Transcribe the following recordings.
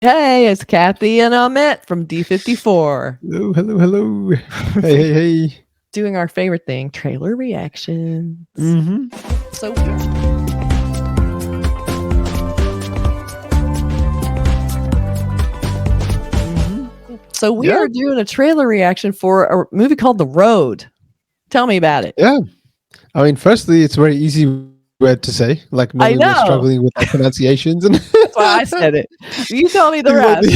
Hey, it's Kathy and Amit from D54. Hello. Hey. Doing our favorite thing, trailer reactions. Mm-hmm. So we are doing a trailer reaction for a movie called The Road. Tell me about it. Yeah. I mean, firstly, it's a very easy word to say. Like, normally we're struggling with our pronunciations. And that's why I said it. You tell me the rest.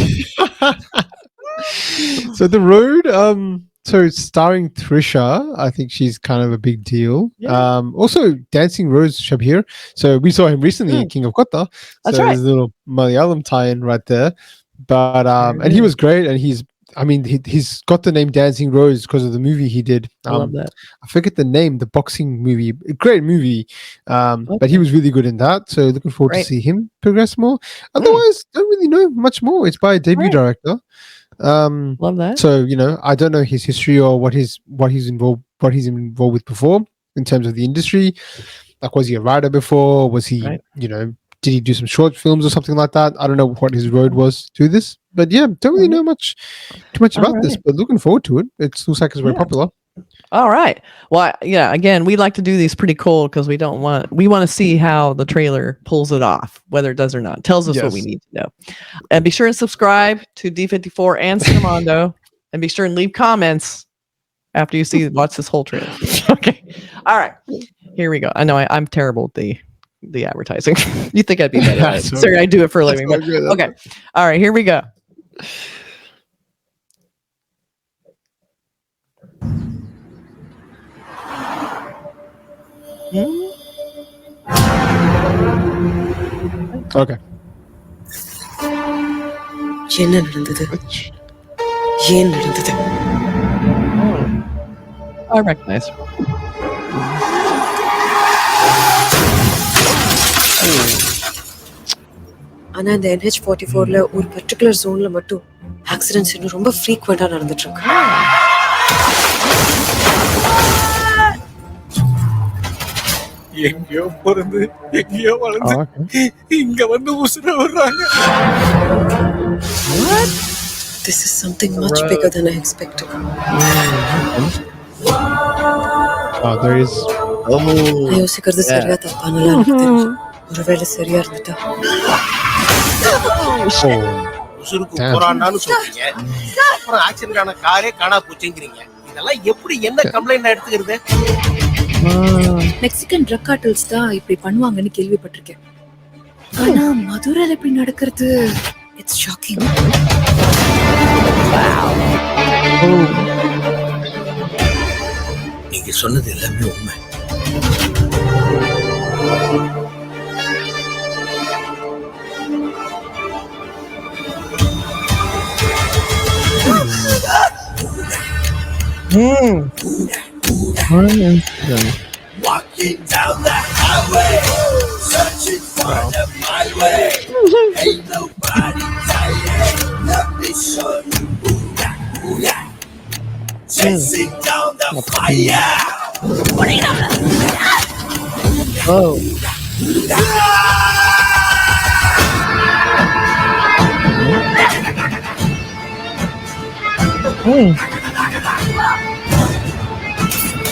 So The Road, so it's starring Trisha. I think she's kind of a big deal. Yeah. Also, Dancing Rose Shabeer. So we saw him recently in King of Kota. That's so right. There's a little Malayalam tie-in right there. But and he was great, and he's got the name Dancing Rose because of the movie he did. I love that. I forget the name, the boxing movie. A great movie. But he was really good in that. So looking forward to see him progress more. Otherwise, don't really know much more. It's by a debut director. Love that. So I don't know his history or what he's involved with before in terms of the industry. Like, was he a writer before? Was he did he do some short films or something like that? I don't know what his road was to this, but yeah, don't really know too much about this. But looking forward to it. It looks like it's very popular. All right. Well, yeah. Again, we like to do these pretty cold because we want to see how the trailer pulls it off, whether it does or not. Tells us what we need to know. And be sure and subscribe to D54 and Cinemondo, and be sure and leave comments after you watch this whole trailer. Okay. All right. Here we go. I know I'm terrible at the advertising. You think I'd be better at it. Sorry, I do it for a living. But, okay. All right. Here we go. Okay. I recognize. ஆனா இந்த NH44ல ஒரு particular ஜோன்ல மட்டும் accidents இன்னும் ரொம்ப ஃப்ரீக்வெண்டா நடந்துட்டு இருக்கு. எங்கயோ பிறந்து எங்கயோ வளர்ந்து இங்க வந்து உசுர வர்றாங்க. What? This is something much bigger than I expected. Oh, there is. நான் யோசிக்கிறது சரியா தப்பானலாம் எனக்கு தெரியும். ஒருவேளை சரியா இருந்துட்டா. உசுருக்கு போறான்னு சொல்றீங்க. அப்புறம் ஆக்சிடென்ட் ஆன காரே காணா போச்சுங்கறீங்க. இதெல்லாம் எப்படி என்ன கம்ப்ளைண்ட் எடுத்துக்கிறது? மெக்சிகன் ட்ரக் கார்ட்டல்ஸ் தான் இப்படி பண்ணுவாங்கன்னு கேள்விப்பட்டிருக்கேன். ஆனா மதுரையில இப்படி நடக்கிறது இட்ஸ் ஷாக்கிங். நீங்க சொன்னது எல்லாமே உண்மை. Walking down the highway, searching for the my way. Ain't nobody tired. Let me show you who ya. Chasing down the fire. Oh.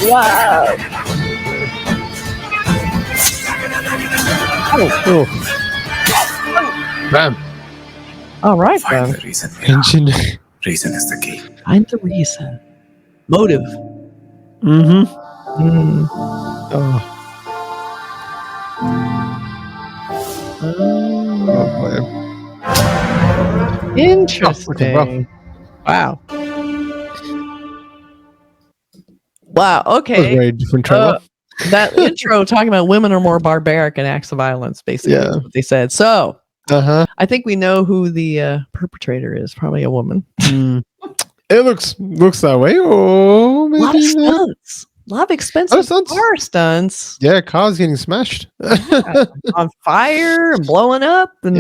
Wow. Oh. Bam. All right. Find the reason. Engine. Reason is the key. Find the reason. Motive. Oh. Interesting. Wow. Wow. Okay. That was a very different trailer. That intro talking about women are more barbaric in acts of violence, basically, is what they said. So, I think we know who the perpetrator is. Probably a woman. It looks that way. Oh, maybe a lot of stunts. A lot of expensive car stunts. Yeah, cars getting smashed. On fire and blowing up. And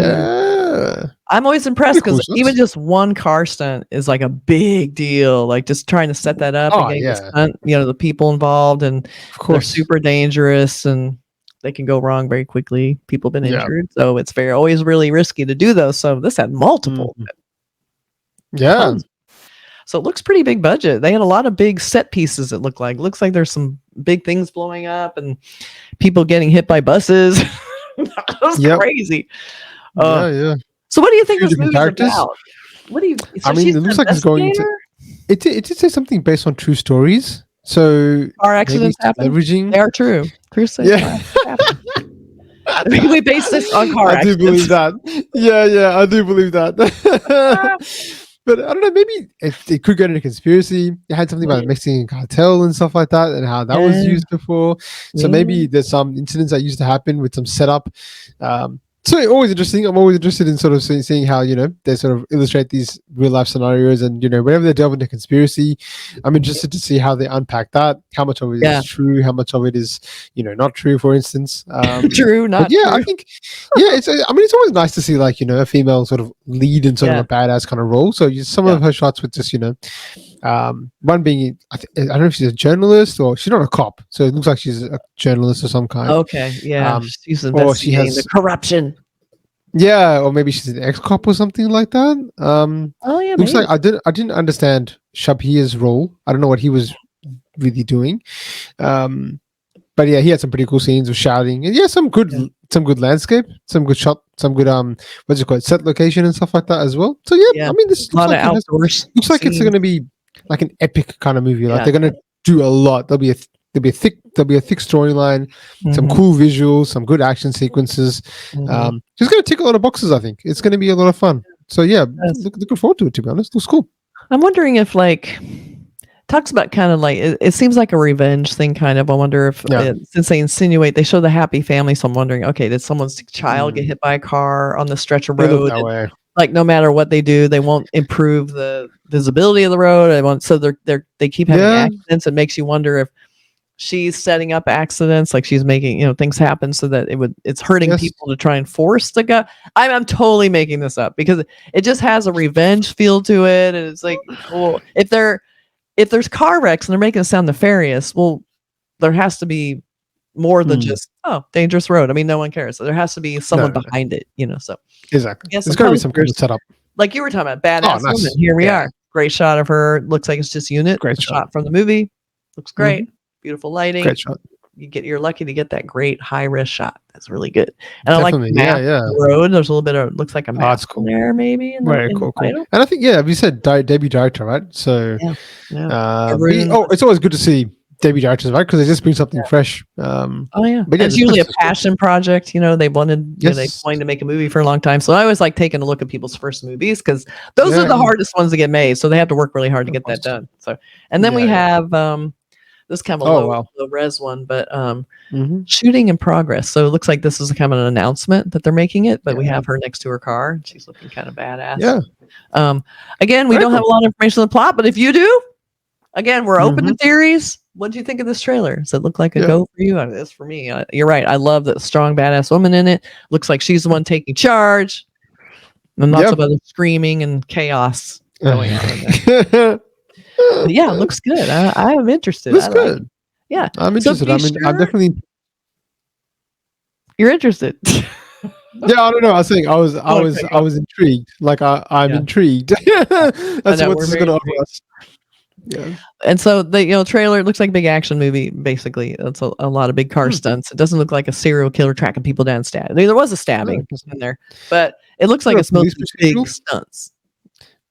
I'm always impressed because even just one car stunt is like a big deal. Like just trying to set that up and getting the stunt, the people involved, and they're super dangerous. And they can go wrong very quickly. People have been injured, so it's always really risky to do those. So this had multiple. Tons. So it looks pretty big budget. They had a lot of big set pieces. It looked like. Looks like there's some big things blowing up and people getting hit by buses. That was crazy. So what do you think this movie's about? What do you? So I mean, it looks like it's going to. It did say something based on true stories. So car accidents happen. Leveraging. They are true. True stories. Yeah. We base this on car accidents. I do believe that. Yeah, I do believe that. But I don't know. Maybe it could go into conspiracy. It had something about the Mexican cartel and stuff like that, and how that was used before. So maybe there's some incidents that used to happen with some setup. So always interesting. I'm always interested in sort of seeing how, they sort of illustrate these real life scenarios, and whenever they delve into conspiracy, I'm interested to see how they unpack that. How much of it is true? How much of it is, not true? For instance, true, not true. I think, it's. I mean, it's always nice to see a female sort of lead in sort of a badass kind of role. So some of her shots with just one being, I don't know if she's a journalist or she's not a cop, so it looks like she's a journalist of some kind. Okay, she's investigating the corruption. Yeah, or maybe she's an ex-cop or something like that. Looks like I didn't understand Shabeer's role. I don't know what he was really doing. But yeah, he had some pretty cool scenes of shouting, and some good landscape, some good shot, some good what's it called, set location and stuff like that as well. So I mean, this a lot of outdoors. Looks like it's going to be like an epic kind of movie. Like they're going to do a lot. There'll be a thick storyline, some cool visuals, some good action sequences. It's going to tick a lot of boxes. I think it's going to be a lot of fun. So looking forward to it. To be honest, it looks cool. I'm wondering if talks about kind of like it seems like a revenge thing, kind of. I wonder if since they show the happy family, so I'm wondering, okay, did someone's child get hit by a car on the stretch of road? And, like no matter what they do, they won't improve the visibility of the road. They keep having accidents. It makes you wonder if she's setting up accidents, like she's making things happen so that it's hurting people to try and force the guy. I'm totally making this up because it just has a revenge feel to it, and it's like, well, if there's car wrecks and they're making it sound nefarious, well, there has to be more than just dangerous road. I mean, no one cares. So there has to be someone behind it, So exactly, there's got to be some kind of setup. Like you were talking about, badass woman. Here we are. Great shot of her. Looks like it's just unit. Great shot from the movie. Looks great. Beautiful lighting. Great shot. You're lucky to get that great high res shot. That's really good. And definitely. I like the road. There's a little bit of looks like a map there, maybe. Very cool. And I think we said debut director, right? So it's always good to see debut directors, right? Because they just bring something fresh. But it's usually a passion project. They wanted they wanted to make a movie for a long time. So I always like taking a look at people's first movies because those are the hardest ones to get made. So they have to work really hard to get that done. So and then we have this kind of a low res one, but shooting in progress. So it looks like this is kind of an announcement that they're making it, but we have her next to her car. She's looking kind of badass. Yeah. Again, we don't have a lot of information on the plot, but if you do, again, we're open to theories. What do you think of this trailer? Does it look like a go for you? It's for me. You're right. I love that strong, badass woman in it. Looks like she's the one taking charge. And lots of other screaming and chaos going on. Yeah, it looks good. I am interested. Looks good. I'm interested. I'm definitely. You're interested. Yeah, I don't know. I was saying I was intrigued. Like I'm intrigued. That's what this is going to offer us. Yeah. And so the trailer looks like a big action movie. Basically, it's a lot of big car stunts. It doesn't look like a serial killer tracking people down. There was a stabbing in there, but it looks like it's mostly big stunts.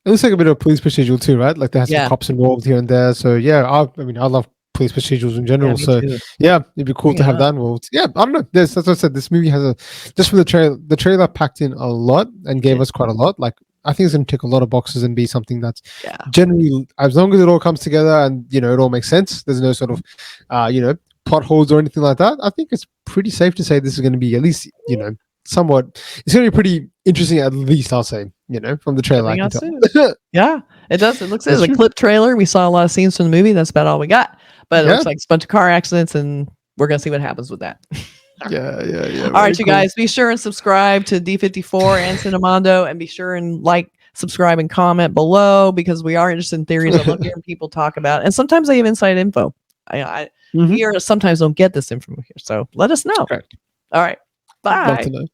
It looks like a bit of a police procedural too, right? Like there has some cops involved here and there. So I love police procedurals in general. It'd be cool to have that involved. Yeah, I don't know. As I said, this movie has just from the trailer packed in a lot and gave us quite a lot. Like I think it's going to tick a lot of boxes and be something that's generally, as long as it all comes together and it all makes sense. There's no sort of plot holes or anything like that. I think it's pretty safe to say this is going to be at least somewhat. It's going to be pretty interesting, at least I'll say. From the trailer. I can tell. Yeah, it does. It looks like a clip trailer. We saw a lot of scenes from the movie. That's about all we got. But it looks like it's a bunch of car accidents, and we're gonna see what happens with that. Yeah. All right, you guys, be sure and subscribe to D54 and Cinemondo, and be sure and subscribe, and comment below because we are interested in thereries. I love hearing people talk about it. And sometimes I have inside info. We sometimes don't get this information. So let us know. Correct. All right. Bye. Love to know.